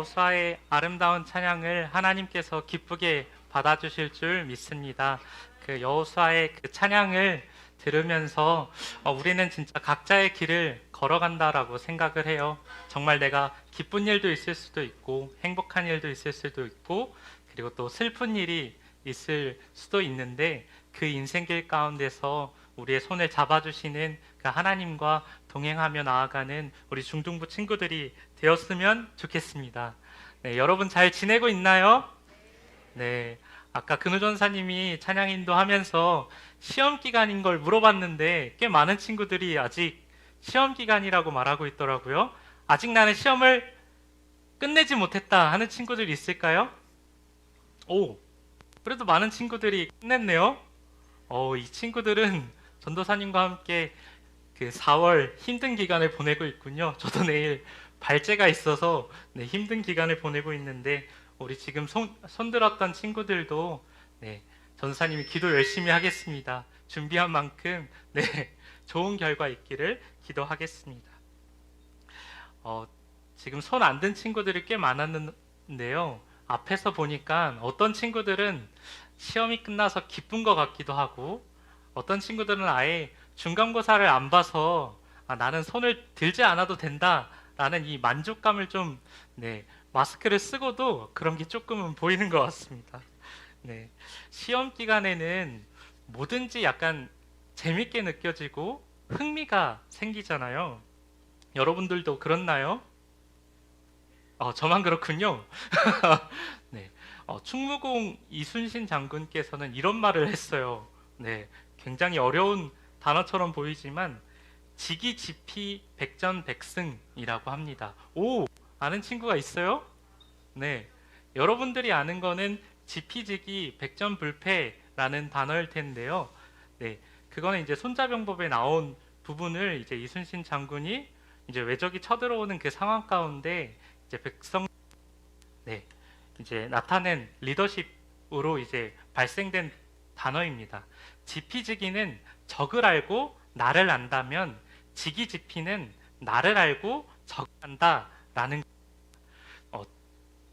여호수아의 아름다운 찬양을 하나님께서 기쁘게 받아주실 줄 믿습니다. 그 여호수아의 그 찬양을 들으면서 우리는 진짜 각자의 길을 걸어간다라고 생각을 해요. 정말 내가 기쁜 일도 있을 수도 있고 행복한 일도 있을 수도 있고 그리고 또 슬픈 일이 있을 수도 있는데 그 인생길 가운데서 우리의 손을 잡아주시는 그 하나님과 동행하며 나아가는 우리 중등부 친구들이 되었으면 좋겠습니다. 네, 여러분 잘 지내고 있나요? 네, 아까 근우 전사님이 찬양 인도하면서 시험 기간인 걸 물어봤는데 꽤 많은 친구들이 아직 시험 기간이라고 말하고 있더라고요. 아직 나는 시험을 끝내지 못했다 하는 친구들이 있을까요? 오, 그래도 많은 친구들이 끝냈네요. 이 친구들은 전도사님과 함께 그 4월 힘든 기간을 보내고 있군요. 저도 내일 발제가 있어서 힘든 기간을 보내고 있는데 우리 지금 손 들었던 친구들도 전도사님이 기도 열심히 하겠습니다. 준비한 만큼 좋은 결과 있기를 기도하겠습니다. 지금 손 안 든 친구들이 꽤 많았는데요. 앞에서 보니까 어떤 친구들은 시험이 끝나서 기쁜 것 같기도 하고 어떤 친구들은 아예 중간고사를 안 봐서 나는 손을 들지 않아도 된다라는 이 만족감을 좀 마스크를 쓰고도 그런 게 조금은 보이는 것 같습니다. 시험 기간에는 뭐든지 약간 재밌게 느껴지고 흥미가 생기잖아요. 여러분들도 그렇나요? 저만 그렇군요. 충무공 이순신 장군께서는 이런 말을 했어요. 굉장히 어려운 단어처럼 보이지만 지기지피 백전백승이라고 합니다. 오, 아는 친구가 있어요? 여러분들이 거는 지피지기 백전불패라는 단어일 텐데요. 그거는 이제 손자병법에 나온 부분을 이제 이순신 장군이 이제 외적이 쳐들어오는 그 상황 가운데 이제 이제 나타낸 리더십으로 이제 발생된 단어입니다. 지피지기는 적을 알고 나를 안다면 지기지피는 나를 알고 적을 안다라는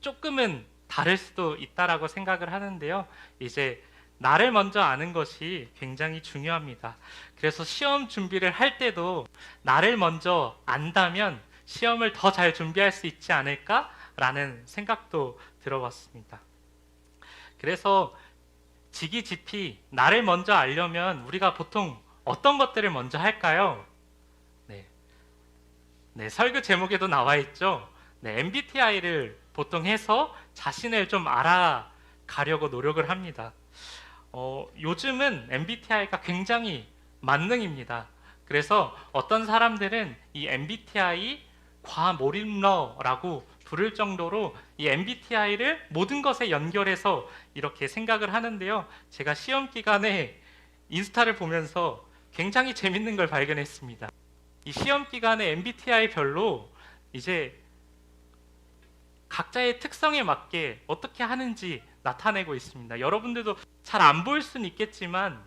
조금은 다를 수도 있다라고 생각을 하는데요. 이제 나를 먼저 아는 것이 굉장히 중요합니다. 그래서 시험 준비를 할 때도 나를 먼저 안다면 시험을 더 잘 준비할 수 있지 않을까라는 생각도 들어봤습니다. 그래서 지기지피, 나를 먼저 알려면 우리가 보통 어떤 것들을 먼저 할까요? 설교 제목에도 나와 있죠. MBTI를 보통 해서 자신을 좀 알아가려고 노력을 합니다. 요즘은 MBTI가 굉장히 만능입니다. 그래서 어떤 사람들은 이 MBTI 과몰입러라고 부를 정도로 이 MBTI를 모든 것에 연결해서 이렇게 생각을 하는데요. 제가 시험 기간에 인스타를 보면서 굉장히 재밌는 걸 발견했습니다. 이 시험 기간에 MBTI별로 이제 각자의 특성에 맞게 어떻게 하는지 나타내고 있습니다. 여러분들도 잘 안 보일 수는 있겠지만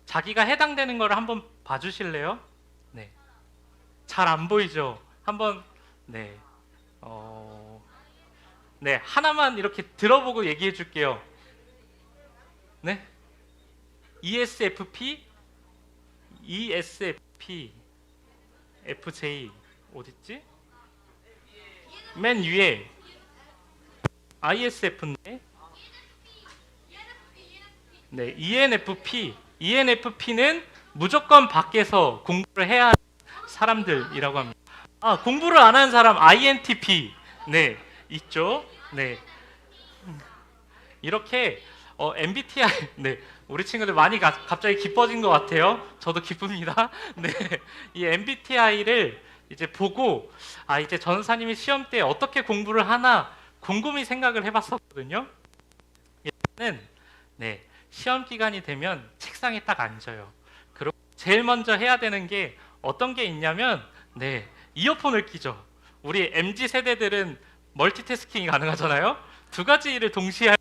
자기가 해당되는 걸 한번 봐주실래요? 잘 안 보이죠? 한번 하나만 이렇게 들어보고 얘기해 줄게요. ESFP, ESFP, FJ 어딨지? 맨 위에 ISF인데 ENFP. ENFP는 무조건 밖에서 공부를 해야 하는 사람들이라고 합니다. 공부를 안 하는 사람 INTP 있죠. 이렇게 MBTI 우리 친구들 많이 갑자기 기뻐진 것 같아요. 저도 기쁩니다. 이 MBTI를 이제 보고 이제 전사님이 시험 때 어떻게 공부를 하나 곰곰이 생각을 해봤었거든요. 얘는 시험 기간이 되면 책상에 딱 앉아요. 그리고 제일 먼저 해야 되는 게 어떤 게 있냐면 이어폰을 끼죠. 우리 MZ 세대들은 멀티태스킹이 가능하잖아요. 두 가지 일을 동시에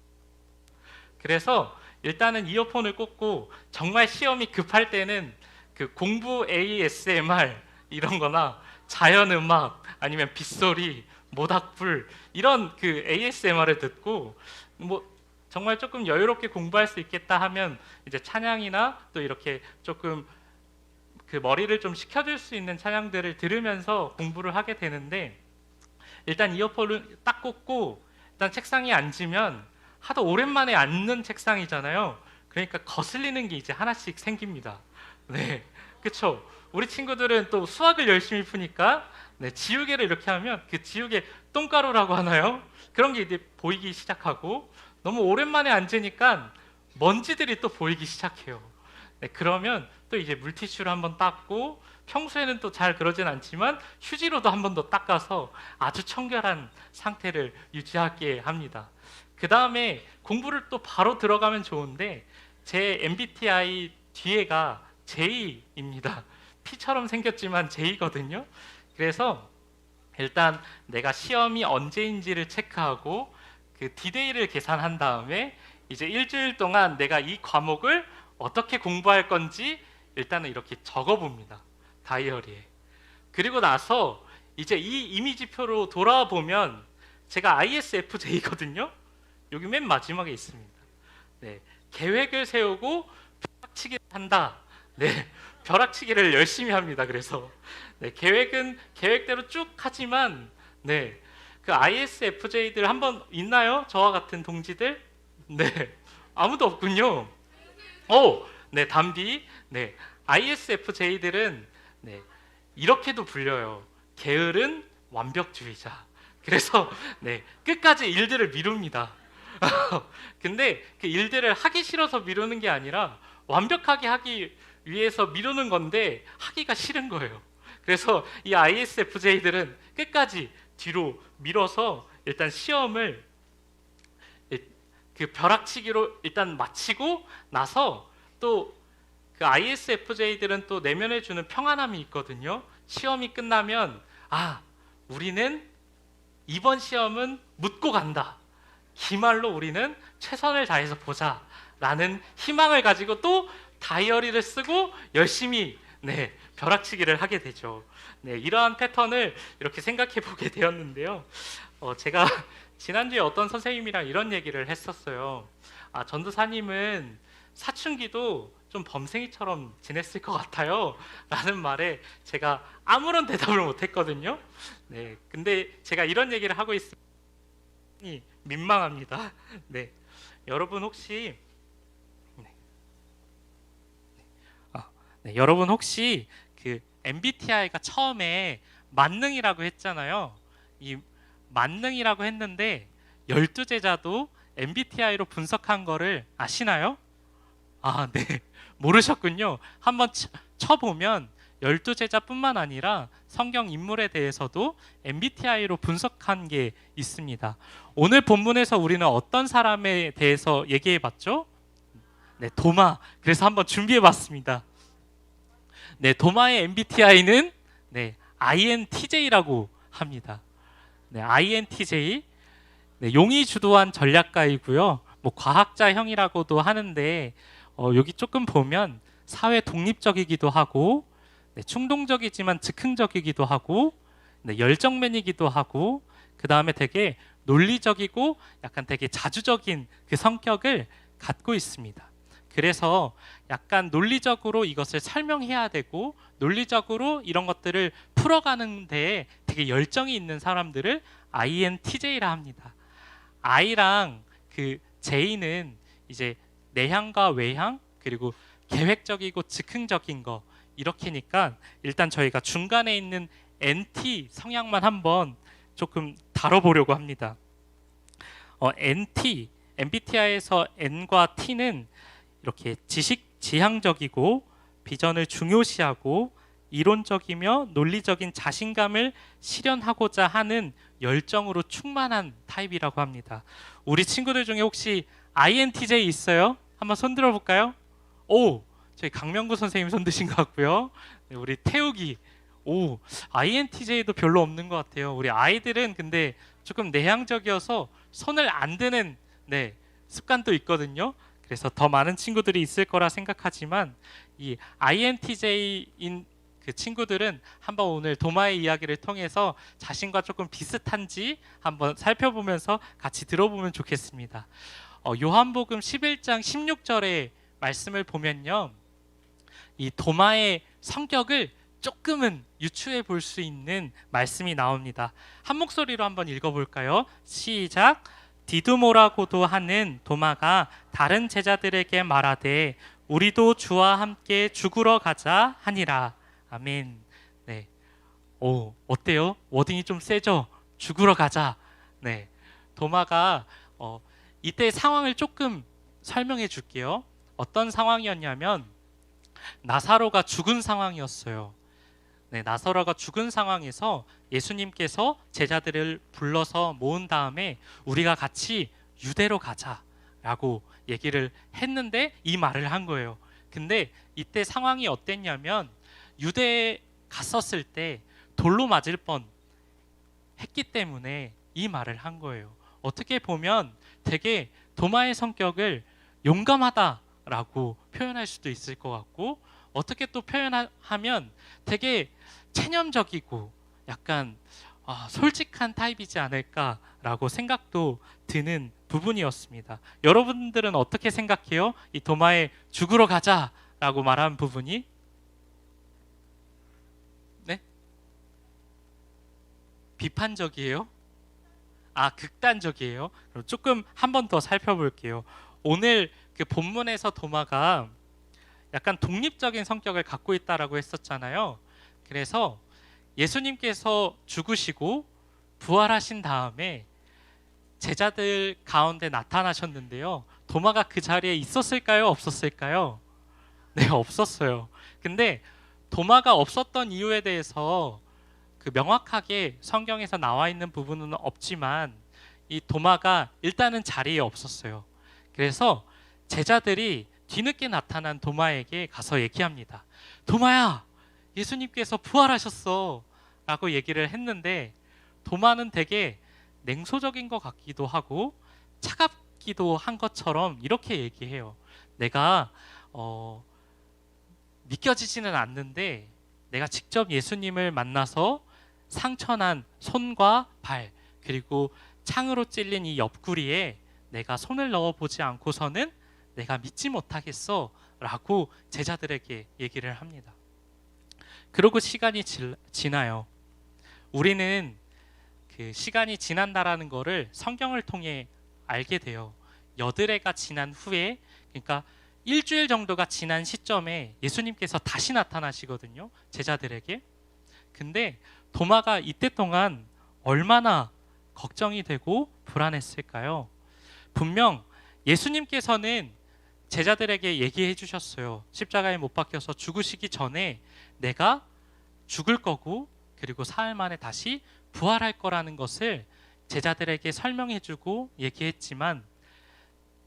그래서 일단은 이어폰을 꽂고 정말 시험이 급할 때는 그 공부 ASMR 이런 거나 자연음악 아니면 빗소리 모닥불 이런 그 ASMR을 듣고 뭐 정말 조금 여유롭게 공부할 수 있겠다 하면 이제 찬양이나 또 이렇게 조금 그 머리를 좀 식혀줄 수 있는 찬양들을 들으면서 공부를 하게 되는데, 일단 이어폰을 딱 꽂고 일단 책상에 앉으면 하도 오랜만에 앉는 책상이잖아요. 그러니까 거슬리는 게 이제 하나씩 생깁니다. 네, 그렇죠. 우리 친구들은 또 수학을 열심히 푸니까 네, 지우개를 이렇게 하면 그 지우개 똥가루라고 하나요? 그런 게 이제 보이기 시작하고, 너무 오랜만에 앉으니까 먼지들이 또 보이기 시작해요. 네, 그러면 또 이제 물티슈로 한번 닦고, 평소에는 또 잘 그러진 않지만 휴지로도 한 번 더 닦아서 아주 청결한 상태를 유지하게 합니다. 그 다음에 공부를 또 바로 들어가면 좋은데, 제 MBTI 뒤에가 J입니다. P처럼 생겼지만 J거든요. 그래서 일단 내가 시험이 언제인지를 체크하고 그 디데이를 계산한 다음에 이제 일주일 동안 내가 이 과목을 어떻게 공부할 건지 일단은 이렇게 적어봅니다. 다이어리에. 그리고 나서 이제 이 이미지표로 돌아와 보면 제가 ISFJ거든요. 여기 맨 마지막에 있습니다. 네, 계획을 세우고 벼락치기를 한다. 네, 벼락치기를 열심히 합니다. 그래서 네, 계획은 계획대로 쭉 하지만 네, 그 ISFJ들 한번 있나요? 저와 같은 동지들? 네, 아무도 없군요. 네, 담비. 네, ISFJ들은 네, 이렇게도 불려요. 게으른 완벽주의자. 그래서 네, 끝까지 일들을 미룹니다. 근데 그 일들을 하기 싫어서 미루는 게 아니라 완벽하게 하기 위해서 미루는 건데 하기가 싫은 거예요. 그래서 이 ISFJ들은 끝까지 뒤로 밀어서 일단 시험을 그 벼락치기로 일단 마치고 나서, 또 그 ISFJ들은 또 내면에 주는 평안함이 있거든요. 시험이 끝나면 우리는 이번 시험은 묻고 간다. 기말로 우리는 최선을 다해서 보자 라는 희망을 가지고 또 다이어리를 쓰고 열심히 네, 벼락치기를 하게 되죠. 네, 이러한 패턴을 이렇게 생각해 보게 되었는데요. 제가 지난주에 어떤 선생님이랑 이런 얘기를 했었어요. 전도사님은 사춘기도 좀 범생이처럼 지냈을 것 같아요 라는 말에 제가 아무런 대답을 못 했거든요. 네, 근데 제가 이런 얘기를 하고 있으니 민망합니다. 네, 여러분 혹시 여러분 혹시 그 MBTI가 처음에 만능이라고 했잖아요. 이 만능이라고 했는데 12제자도 MBTI로 분석한 거를 아시나요? 네. 모르셨군요. 한번 쳐보면 12제자뿐만 아니라 성경 인물에 대해서도 MBTI로 분석한 게 있습니다. 오늘 본문에서 우리는 어떤 사람에 대해서 얘기해 봤죠? 네, 도마. 그래서 한번 준비해 봤습니다. 네, 도마의 MBTI는 네, INTJ라고 합니다. 네, INTJ. 네, 용이 주도한 전략가이고요. 뭐 과학자형이라고도 하는데 여기 조금 보면 사회 독립적이기도 하고 네, 충동적이지만 즉흥적이기도 하고 네, 열정맨이기도 하고, 그 다음에 되게 논리적이고 약간 되게 자주적인 그 성격을 갖고 있습니다. 그래서 약간 논리적으로 이것을 설명해야 되고 논리적으로 이런 것들을 풀어가는 데에 되게 열정이 있는 사람들을 INTJ라 합니다. I랑 그 J는 이제 내향과 외향, 그리고 계획적이고 즉흥적인 거, 이렇게니까 일단 저희가 중간에 있는 NT 성향만 한번 조금 다뤄보려고 합니다. NT, MBTI에서 N과 T는 이렇게 지향적이고 비전을 중요시하고 이론적이며 논리적인 자신감을 실현하고자 하는 열정으로 충만한 타입이라고 합니다. 우리 친구들 중에 혹시 INTJ 있어요? 한번 손 들어볼까요? 저희 강명구 선생님 손 드신 것 같고요. 네, 우리 태욱이. INTJ도 별로 없는 것 같아요. 우리 아이들은 근데 조금 내향적이어서 손을 안 드는 네, 습관도 있거든요. 그래서 더 많은 친구들이 있을 거라 생각하지만 이 INTJ인 그 친구들은 한번 오늘 도마의 이야기를 통해서 자신과 조금 비슷한지 한번 살펴보면서 같이 들어보면 좋겠습니다. 요한복음 11장 16절의 말씀을 보면요, 이 도마의 성격을 조금은 유추해 볼 수 있는 말씀이 나옵니다. 한 목소리로 한번 읽어볼까요? 시작. 디두모라고도 하는 도마가 다른 제자들에게 말하되 우리도 주와 함께 죽으러 가자 하니라. 아멘. 네. 어때요? 워딩이 좀 세죠? 죽으러 가자. 네. 도마가 이때 상황을 조금 설명해 줄게요. 어떤 상황이었냐면 나사로가 죽은 상황이었어요. 네, 나사로가 죽은 상황에서 예수님께서 제자들을 불러서 모은 다음에 우리가 같이 유대로 가자라고 얘기를 했는데 이 말을 한 거예요. 근데 이때 상황이 어땠냐면 유대에 갔었을 때 돌로 맞을 뻔 했기 때문에 이 말을 한 거예요. 어떻게 보면 되게 도마의 성격을 용감하다라고 표현할 수도 있을 것 같고, 어떻게 또 표현하면 되게 체념적이고 약간 솔직한 타입이지 않을까라고 생각도 드는 부분이었습니다. 여러분들은 어떻게 생각해요? 이 도마의 죽으러 가자라고 말한 부분이? 네? 비판적이에요? 극단적이에요? 그럼 조금 한 번 더 살펴볼게요. 오늘 그 본문에서 도마가 약간 독립적인 성격을 갖고 있다라고 했었잖아요. 그래서 예수님께서 죽으시고 부활하신 다음에 제자들 가운데 나타나셨는데요. 도마가 그 자리에 있었을까요? 없었을까요? 네, 없었어요. 근데 도마가 없었던 이유에 대해서 그 명확하게 성경에서 나와 있는 부분은 없지만 이 도마가 일단은 자리에 없었어요. 그래서 제자들이 뒤늦게 나타난 도마에게 가서 얘기합니다. 도마야, 예수님께서 부활하셨어 라고 얘기를 했는데 도마는 되게 냉소적인 것 같기도 하고 차갑기도 한 것처럼 이렇게 얘기해요. 내가 믿겨지지는 않는데 내가 직접 예수님을 만나서 상처난 손과 발, 그리고 창으로 찔린 이 옆구리에 내가 손을 넣어보지 않고서는 내가 믿지 못하겠어 라고 제자들에게 얘기를 합니다. 그러고 시간이 지나요. 우리는 그 시간이 지난다라는 거를 성경을 통해 알게 돼요. 여드레가 지난 후에, 그러니까 일주일 정도가 지난 시점에 예수님께서 다시 나타나시거든요, 제자들에게. 근데 도마가 이때 동안 얼마나 걱정이 되고 불안했을까요? 분명 예수님께서는 제자들에게 얘기해 주셨어요. 십자가에 못 박혀서 죽으시기 전에 내가 죽을 거고 그리고 사흘 만에 다시 부활할 거라는 것을 제자들에게 설명해 주고 얘기했지만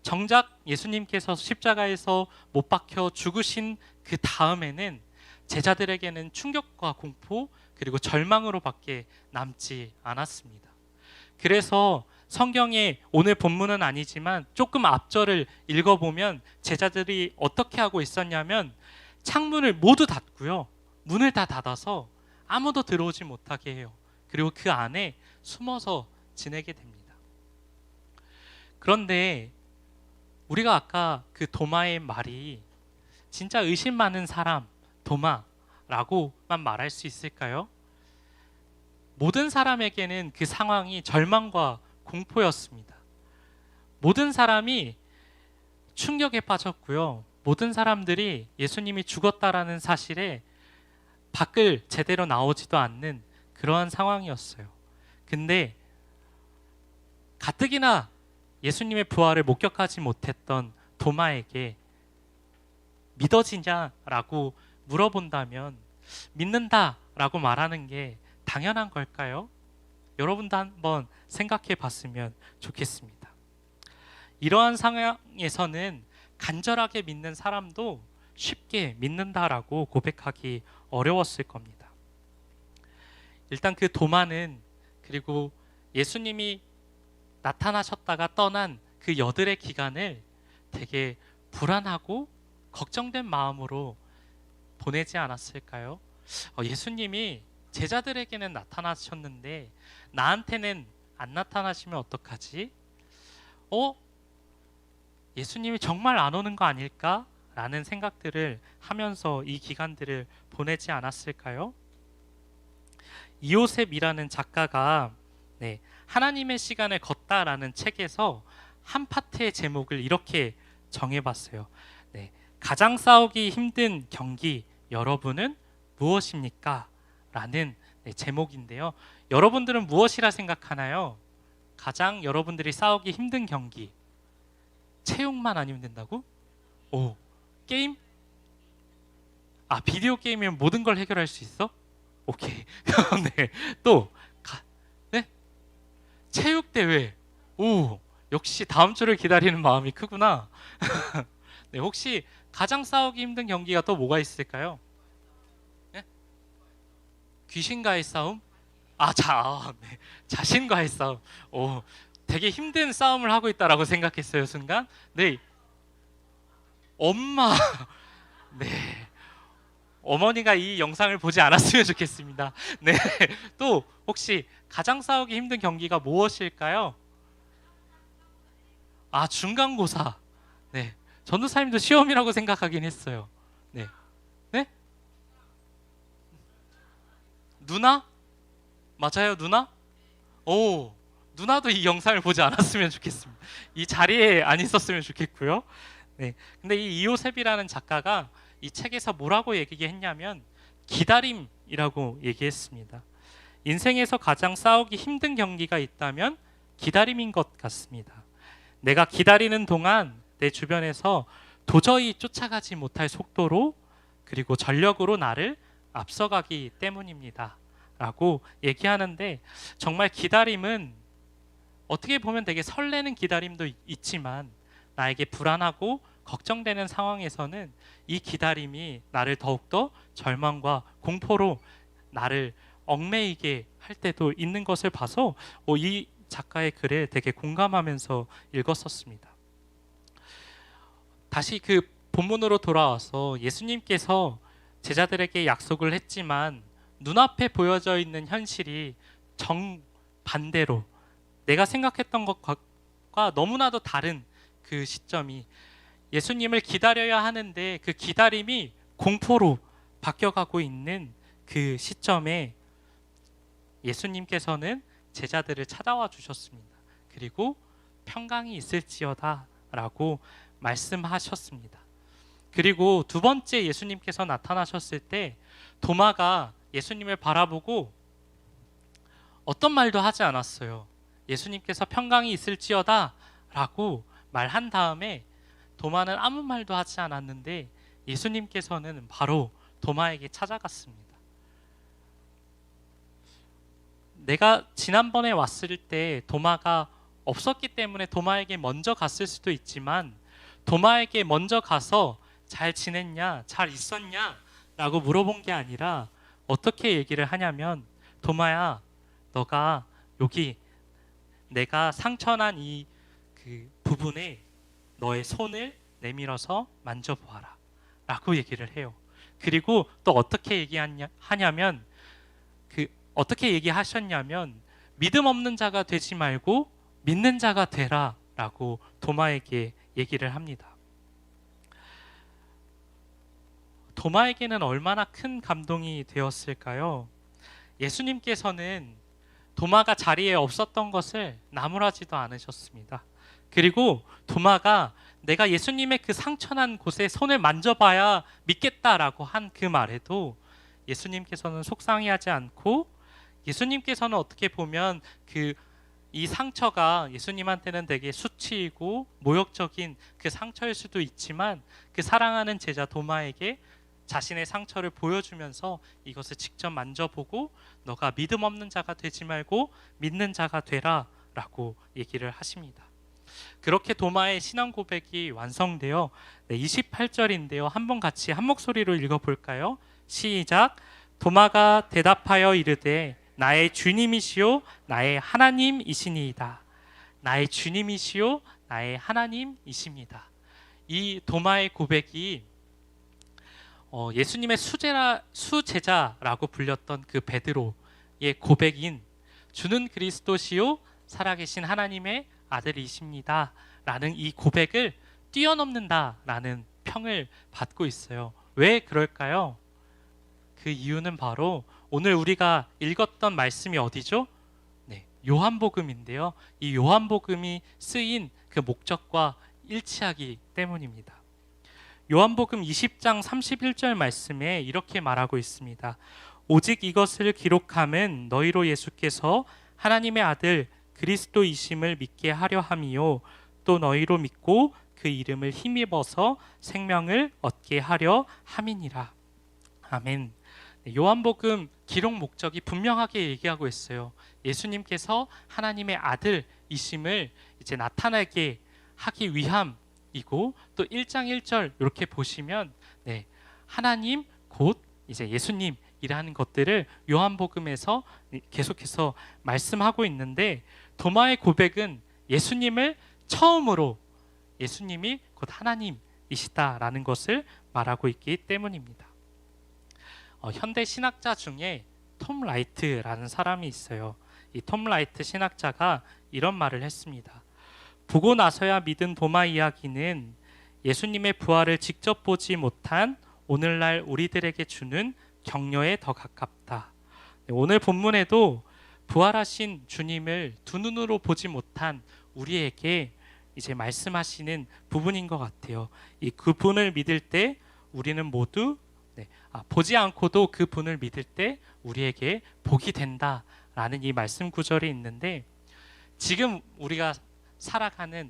정작 예수님께서 십자가에서 못 박혀 죽으신 그 다음에는 제자들에게는 충격과 공포 그리고 절망으로밖에 남지 않았습니다. 그래서 성경에 오늘 본문은 아니지만 조금 앞절을 읽어보면 제자들이 어떻게 하고 있었냐면 창문을 모두 닫고요, 문을 다 닫아서 아무도 들어오지 못하게 해요. 그리고 그 안에 숨어서 지내게 됩니다. 그런데 우리가 아까 그 도마의 말이 진짜 의심 많은 사람 도마라고만 말할 수 있을까요? 모든 사람에게는 그 상황이 절망과 공포였습니다. 모든 사람이 충격에 빠졌고요. 모든 사람들이 예수님이 죽었다라는 사실에 밖을 제대로 나오지도 않는 그러한 상황이었어요. 근데 가뜩이나 예수님의 부활을 목격하지 못했던 도마에게 믿어지냐라고 물어본다면 믿는다라고 말하는 게 당연한 걸까요? 여러분도 한번 생각해 봤으면 좋겠습니다. 이러한 상황에서는 간절하게 믿는 사람도 쉽게 믿는다라고 고백하기 어려웠을 겁니다. 일단 그 도마는, 그리고 예수님이 나타나셨다가 떠난 그 여들의 기간을 되게 불안하고 걱정된 마음으로 보내지 않았을까요? 예수님이 제자들에게는 나타나셨는데 나한테는 안 나타나시면 어떡하지? 예수님이 정말 안 오는 거 아닐까? 라는 생각들을 하면서 이 기간들을 보내지 않았을까요? 이요셉이라는 작가가 하나님의 시간을 걷다라는 책에서 한 파트의 제목을 이렇게 정해봤어요. 가장 싸우기 힘든 경기 여러분은 무엇입니까? 라는 제목인데요. 여러분들은 무엇이라 생각하나요? 가장 여러분들이 싸우기 힘든 경기. 체육만 아니면 된다고? 게임? 비디오 게임이면 모든 걸 해결할 수 있어? 오케이. 네. 또 체육대회. 역시 다음 주를 기다리는 마음이 크구나. 네, 혹시 가장 싸우기 힘든 경기가 또 뭐가 있을까요? 네? 귀신과의 싸움? 네. 자신과의 싸움. 되게 힘든 싸움을 하고 있다라고 생각했어요, 순간. 네. 엄마. 네. 어머니가 이 영상을 보지 않았으면 좋겠습니다. 네. 또 혹시 가장 싸우기 힘든 경기가 무엇일까요? 중간고사. 네. 전도사님도 시험이라고 생각하긴 했어요. 네. 네? 누나? 맞아요, 누나? 누나도 이 영상을 보지 않았으면 좋겠습니다. 이 자리에 안 있었으면 좋겠고요. 네. 근데 이 이요셉이라는 작가가 이 책에서 뭐라고 얘기했냐면 기다림이라고 얘기했습니다. 인생에서 가장 싸우기 힘든 경기가 있다면 기다림인 것 같습니다. 내가 기다리는 동안 내 주변에서 도저히 쫓아가지 못할 속도로 그리고 전력으로 나를 앞서가기 때문입니다. 라고 얘기하는데 정말 기다림은 어떻게 보면 되게 설레는 기다림도 있지만 나에게 불안하고 걱정되는 상황에서는 이 기다림이 나를 더욱더 절망과 공포로 나를 얽매이게 할 때도 있는 것을 봐서 이 작가의 글을 되게 공감하면서 읽었었습니다. 다시 그 본문으로 돌아와서 예수님께서 제자들에게 약속을 했지만 눈앞에 보여져 있는 현실이 정반대로 내가 생각했던 것과 너무나도 다른 그 시점이 예수님을 기다려야 하는데 그 기다림이 공포로 바뀌어가고 있는 그 시점에 예수님께서는 제자들을 찾아와 주셨습니다. 그리고 평강이 있을지어다 라고 말씀하셨습니다. 그리고 두 번째 예수님께서 나타나셨을 때 도마가 예수님을 바라보고 어떤 말도 하지 않았어요. 예수님께서 평강이 있을지어다 라고 말한 다음에 도마는 아무 말도 하지 않았는데 예수님께서는 바로 도마에게 찾아갔습니다. 내가 지난번에 왔을 때 도마가 없었기 때문에 도마에게 먼저 갔을 수도 있지만 도마에게 먼저 가서 잘 지냈냐, 잘 있었냐 라고 물어본 게 아니라 어떻게 얘기를 하냐면 도마야, 너가 여기 내가 상처난 이 그 부분에 너의 손을 내밀어서 만져보아라 라고 얘기를 해요. 그리고 또 어떻게 얘기하냐면 어떻게 얘기하셨냐면 믿음 없는 자가 되지 말고 믿는 자가 되라 라고 도마에게 얘기를 합니다. 도마에게는 얼마나 큰 감동이 되었을까요? 예수님께서는 도마가 자리에 없었던 것을 나무라지도 않으셨습니다. 그리고 도마가 내가 예수님의 그 상처난 곳에 손을 만져봐야 믿겠다라고 한 그 말에도 예수님께서는 속상해하지 않고 예수님께서는 어떻게 보면 이 상처가 예수님한테는 되게 수치이고 모욕적인 그 상처일 수도 있지만 그 사랑하는 제자 도마에게 자신의 상처를 보여주면서 이것을 직접 만져보고 너가 믿음 없는 자가 되지 말고 믿는 자가 되라 라고 얘기를 하십니다. 그렇게 도마의 신앙 고백이 완성되어 28절인데요. 한번 같이 한 목소리로 읽어볼까요? 시작. 도마가 대답하여 이르되 나의 주님이시요 나의 하나님이시니이다. 나의 주님이시요 나의 하나님이십니다. 이 도마의 고백이 예수님의 수제자라고 불렸던 그 베드로의 고백인 주는 그리스도시요 살아계신 하나님의 아들이십니다 라는 이 고백을 뛰어넘는다라는 평을 받고 있어요. 왜 그럴까요? 그 이유는 바로 오늘 우리가 읽었던 말씀이 어디죠? 네, 요한복음인데요. 이 요한복음이 쓰인 그 목적과 일치하기 때문입니다. 요한복음 20장 31절 말씀에 이렇게 말하고 있습니다. 오직 이것을 기록함은 너희로 예수께서 하나님의 아들 그리스도이심을 믿게 하려 함이요 또 너희로 믿고 그 이름을 힘입어서 생명을 얻게 하려 함이니라. 아멘. 요한복음 기록 목적이 분명하게 얘기하고 있어요. 예수님께서 하나님의 아들이심을 이제 나타나게 하기 위함이고 또 1장 1절 이렇게 보시면 하나님 곧 이제 예수님이라는 것들을 요한복음에서 계속해서 말씀하고 있는데 도마의 고백은 예수님을 처음으로 예수님이 곧 하나님이시다라는 것을 말하고 있기 때문입니다. 현대 신학자 중에 톰 라이트라는 사람이 있어요. 이 톰 라이트 신학자가 이런 말을 했습니다. 보고 나서야 믿은 도마 이야기는 예수님의 부활을 직접 보지 못한 오늘날 우리들에게 주는 격려에 더 가깝다. 오늘 본문에도 부활하신 주님을 두 눈으로 보지 못한 우리에게 이제 말씀하시는 부분인 것 같아요. 이 그분을 믿을 때 우리는 모두 보지 않고도 그분을 믿을 때 우리에게 복이 된다라는 이 말씀 구절이 있는데 지금 우리가 살아가는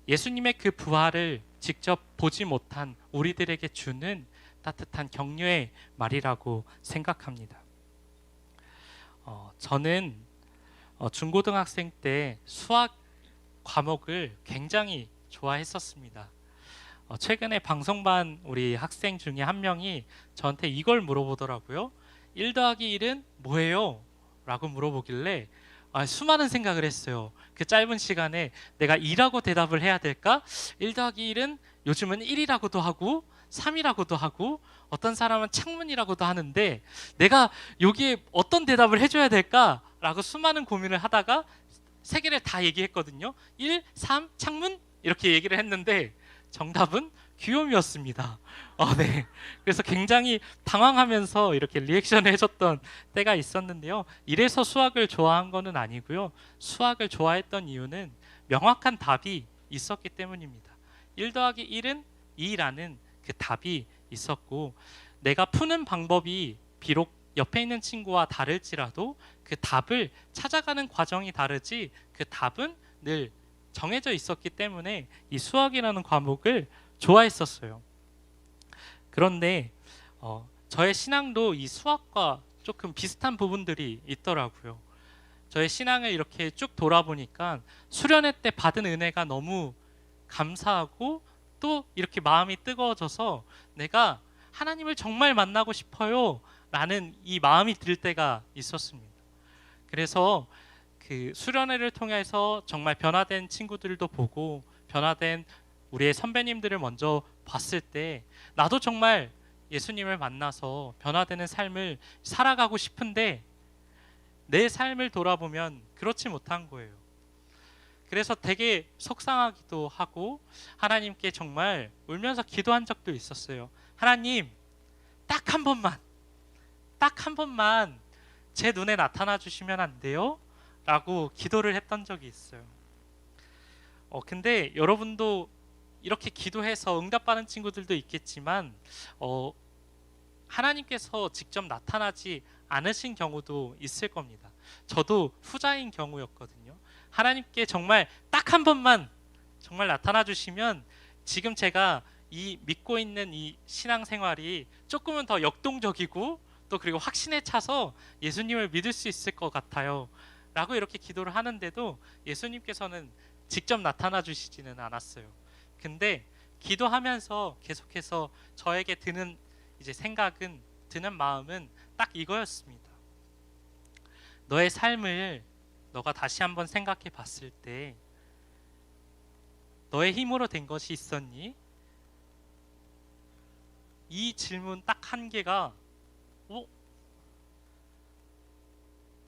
예수님의 그 부활을 직접 보지 못한 우리들에게 주는 따뜻한 격려의 말이라고 생각합니다. 저는 중고등학생 때 수학 과목을 굉장히 좋아했었습니다. 최근에 방송반 우리 학생 중에 한 명이 저한테 이걸 물어보더라고요. 1 더하기 1은 뭐예요? 라고 물어보길래 수많은 생각을 했어요. 그 짧은 시간에 내가 2라고 대답을 해야 될까? 1 더하기 1은 요즘은 1이라고도 하고 3이라고도 하고 어떤 사람은 창문이라고도 하는데 내가 여기에 어떤 대답을 해줘야 될까? 라고 수많은 고민을 하다가 세 개를 다 얘기했거든요. 1, 3, 창문? 이렇게 얘기를 했는데 정답은 귀요미였습니다. 네. 그래서 굉장히 당황하면서 이렇게 리액션을 해줬던 때가 있었는데요. 이래서 수학을 좋아한 거는 아니고요. 수학을 좋아했던 이유는 명확한 답이 있었기 때문입니다. 1 더하기 1은 2라는 그 답이 있었고 내가 푸는 방법이 비록 옆에 있는 친구와 다를지라도 그 답을 찾아가는 과정이 다르지 그 답은 늘 정해져 있었기 때문에 이 수학이라는 과목을 좋아했었어요. 그런데 저의 신앙도 이 수학과 조금 비슷한 부분들이 있더라고요. 저의 신앙을 이렇게 쭉 돌아보니까 수련회 때 받은 은혜가 너무 감사하고 또 이렇게 마음이 뜨거워져서 내가 하나님을 정말 만나고 싶어요 라는 이 마음이 들 때가 있었습니다. 그래서 그 수련회를 통해서 정말 변화된 친구들도 보고 변화된 우리의 선배님들을 먼저 봤을 때 나도 정말 예수님을 만나서 변화되는 삶을 살아가고 싶은데 내 삶을 돌아보면 그렇지 못한 거예요. 그래서 되게 속상하기도 하고 하나님께 정말 울면서 기도한 적도 있었어요. 하나님, 딱 한 번만 제 눈에 나타나 주시면 안 돼요? 라고 기도를 했던 적이 있어요. 근데 여러분도 이렇게 기도해서 응답받은 친구들도 있겠지만 하나님께서 직접 나타나지 않으신 경우도 있을 겁니다. 저도 후자인 경우였거든요. 하나님께 정말 딱 한 번만 정말 나타나 주시면 지금 제가 이 믿고 있는 이 신앙생활이 조금은 더 역동적이고 또 그리고 확신에 차서 예수님을 믿을 수 있을 것 같아요 라고 이렇게 기도를 하는데도 예수님께서는 직접 나타나 주시지는 않았어요. 근데 기도하면서 계속해서 저에게 드는 이제 생각은 드는 마음은 딱 이거였습니다. 너의 삶을 너가 다시 한번 생각해 봤을 때 너의 힘으로 된 것이 있었니? 이 질문 딱 한 개가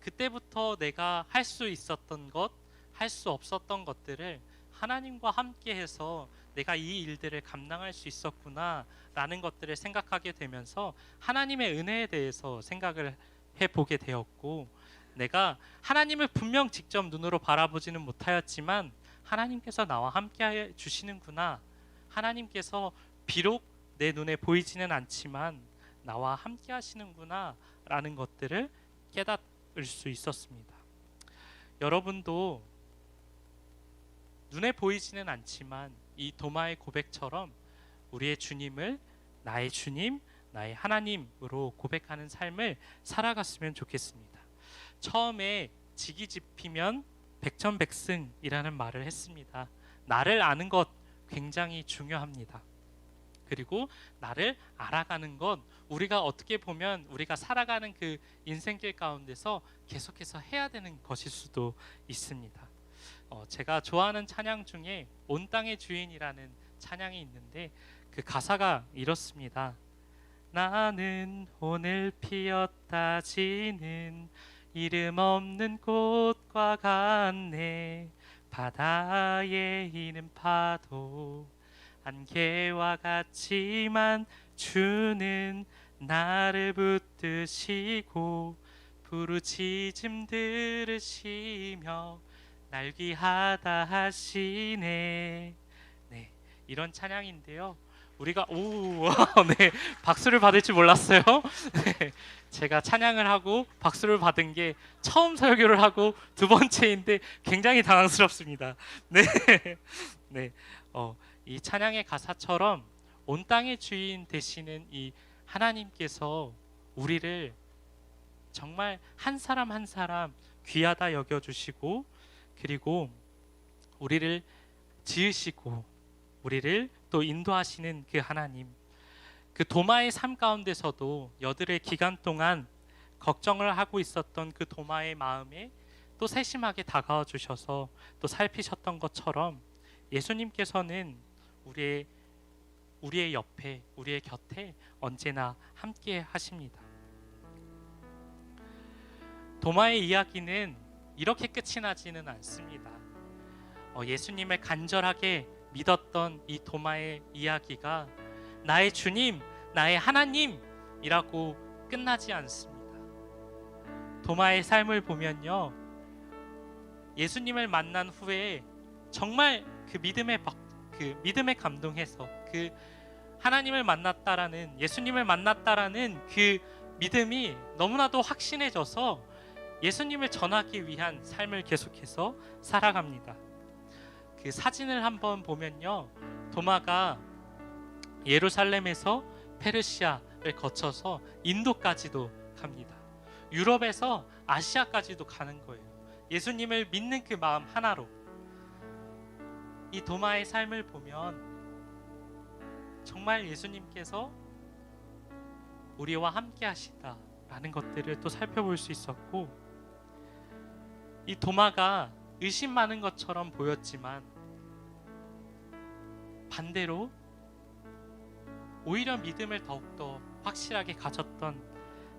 그때부터 내가 할 수 있었던 것, 할 수 없었던 것들을 하나님과 함께해서 내가 이 일들을 감당할 수 있었구나 라는 것들을 생각하게 되면서 하나님의 은혜에 대해서 생각을 해보게 되었고, 내가 하나님을 분명 직접 눈으로 바라보지는 못하였지만 하나님께서 나와 함께 주시는구나, 하나님께서 비록 내 눈에 보이지는 않지만 나와 함께 하시는구나 라는 것들을 깨닫을 수 있었습니다. 여러분도 눈에 보이지는 않지만 이 도마의 고백처럼 우리의 주님을 나의 주님, 나의 하나님으로 고백하는 삶을 살아갔으면 좋겠습니다. 처음에 직이 짚히면 백전백승이라는 말을 했습니다. 나를 아는 것 굉장히 중요합니다. 그리고 나를 알아가는 것, 우리가 어떻게 보면 우리가 살아가는 그 인생길 가운데서 계속해서 해야 되는 것일 수도 있습니다. 제가 좋아하는 찬양 중에 온 땅의 주인이라는 찬양이 있는데 그 가사가 이렇습니다. 나는 오늘 피었다 지는 이름 없는 꽃과 같네. 바다에 있는 파도 안개와 같지만 주는 나를 붙드시고 부르짖음 들으시며 날 귀하다 하시네. 네, 이런 찬양인데요. 우리가 네, 박수를 받을 줄 몰랐어요. 네, 제가 찬양을 하고 박수를 받은 게 처음 설교를 하고 두 번째인데 굉장히 당황스럽습니다. 네, 네, 이 찬양의 가사처럼 온 땅의 주인 되시는 이 하나님께서 우리를 정말 한 사람 한 사람 귀하다 여겨주시고, 그리고 우리를 지으시고 우리를 또 인도하시는 그 하나님, 그 도마의 삶 가운데서도 여들의 기간 동안 걱정을 하고 있었던 그 도마의 마음에 또 세심하게 다가와 주셔서 또 살피셨던 것처럼 예수님께서는 우리의 옆에, 우리의 곁에 언제나 함께 하십니다. 도마의 이야기는 이렇게 끝이 나지는 않습니다. 예수님을 간절하게 믿었던 이 도마의 이야기가 나의 주님, 나의 하나님이라고 끝나지 않습니다. 도마의 삶을 보면요, 예수님을 만난 후에 정말 그 믿음에 감동해서 그 하나님을 만났다라는, 예수님을 만났다라는 그 믿음이 너무나도 확신해져서 예수님을 전하기 위한 삶을 계속해서 살아갑니다. 그 사진을 한번 보면요, 도마가 예루살렘에서 페르시아를 거쳐서 인도까지도 갑니다. 유럽에서 아시아까지도 가는 거예요. 예수님을 믿는 그 마음 하나로. 이 도마의 삶을 보면 정말 예수님께서 우리와 함께 하시다라는 것들을 또 살펴볼 수 있었고, 이 도마가 의심 많은 것처럼 보였지만 반대로 오히려 믿음을 더욱더 확실하게 가졌던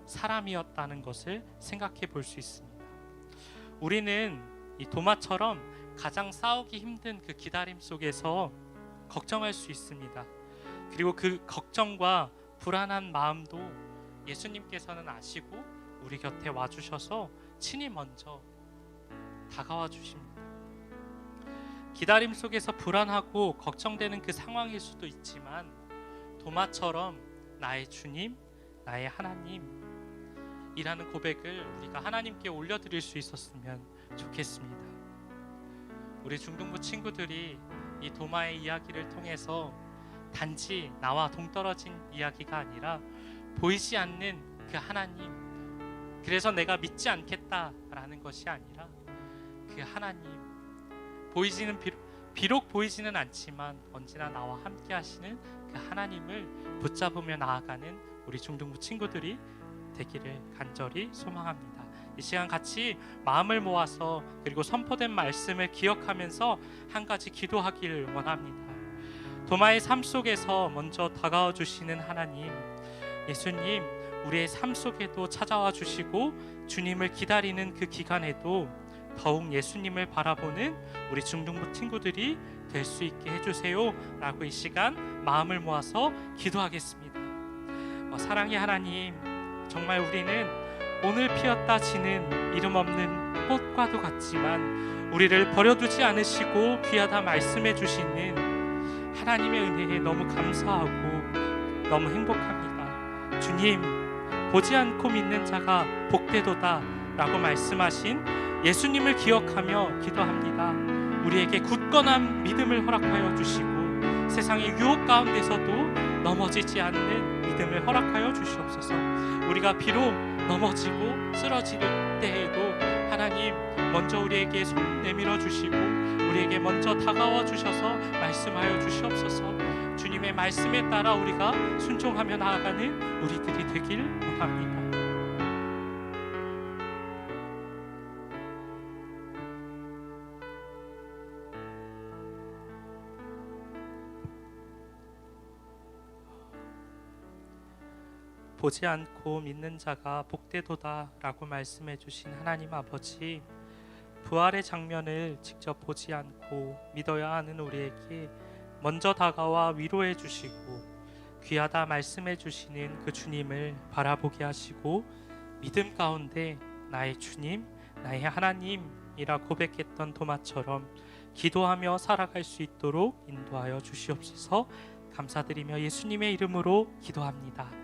사람이었다는 것을 생각해 볼 수 있습니다. 우리는 이 도마처럼 가장 싸우기 힘든 그 기다림 속에서 걱정할 수 있습니다. 그리고 그 걱정과 불안한 마음도 예수님께서는 아시고 우리 곁에 와주셔서 친히 먼저 다가와 주십니다. 기다림 속에서 불안하고 걱정되는 그 상황일 수도 있지만 도마처럼 나의 주님, 나의 하나님이라는 고백을 우리가 하나님께 올려드릴 수 있었으면 좋겠습니다. 우리 중등부 친구들이 이 도마의 이야기를 통해서 단지 나와 동떨어진 이야기가 아니라 보이지 않는 그 하나님, 그래서 내가 믿지 않겠다라는 것이 아니라 그 하나님, 비록 보이지는 않지만 언제나 나와 함께 하시는 그 하나님을 붙잡으며 나아가는 우리 중등부 친구들이 되기를 간절히 소망합니다. 이 시간 같이 마음을 모아서, 그리고 선포된 말씀을 기억하면서 한 가지 기도하기를 원합니다. 도마의 삶 속에서 먼저 다가와 주시는 하나님, 예수님, 우리의 삶 속에도 찾아와 주시고 주님을 기다리는 그 기간에도 더욱 예수님을 바라보는 우리 중등부 친구들이 될 수 있게 해주세요 라고 이 시간 마음을 모아서 기도하겠습니다. 사랑의 하나님, 정말 우리는 오늘 피었다 지는 이름 없는 꽃과도 같지만 우리를 버려두지 않으시고 귀하다 말씀해 주시는 하나님의 은혜에 너무 감사하고 너무 행복합니다. 주님, 보지 않고 믿는 자가 복되도다 라고 말씀하신 예수님을 기억하며 기도합니다. 우리에게 굳건한 믿음을 허락하여 주시고 세상의 유혹 가운데서도 넘어지지 않는 믿음을 허락하여 주시옵소서. 우리가 비록 넘어지고 쓰러질 때에도 하나님 먼저 우리에게 손 내밀어 주시고 우리에게 먼저 다가와 주셔서 말씀하여 주시옵소서. 주님의 말씀에 따라 우리가 순종하며 나아가는 우리들이 되길 원합니다. 보지 않고 믿는 자가 복되도다 라고 말씀해 주신 하나님 아버지, 부활의 장면을 직접 보지 않고 믿어야 하는 우리에게 먼저 다가와 위로해 주시고 귀하다 말씀해 주시는 그 주님을 바라보게 하시고 믿음 가운데 나의 주님, 나의 하나님이라 고백했던 도마처럼 기도하며 살아갈 수 있도록 인도하여 주시옵소서. 감사드리며 예수님의 이름으로 기도합니다.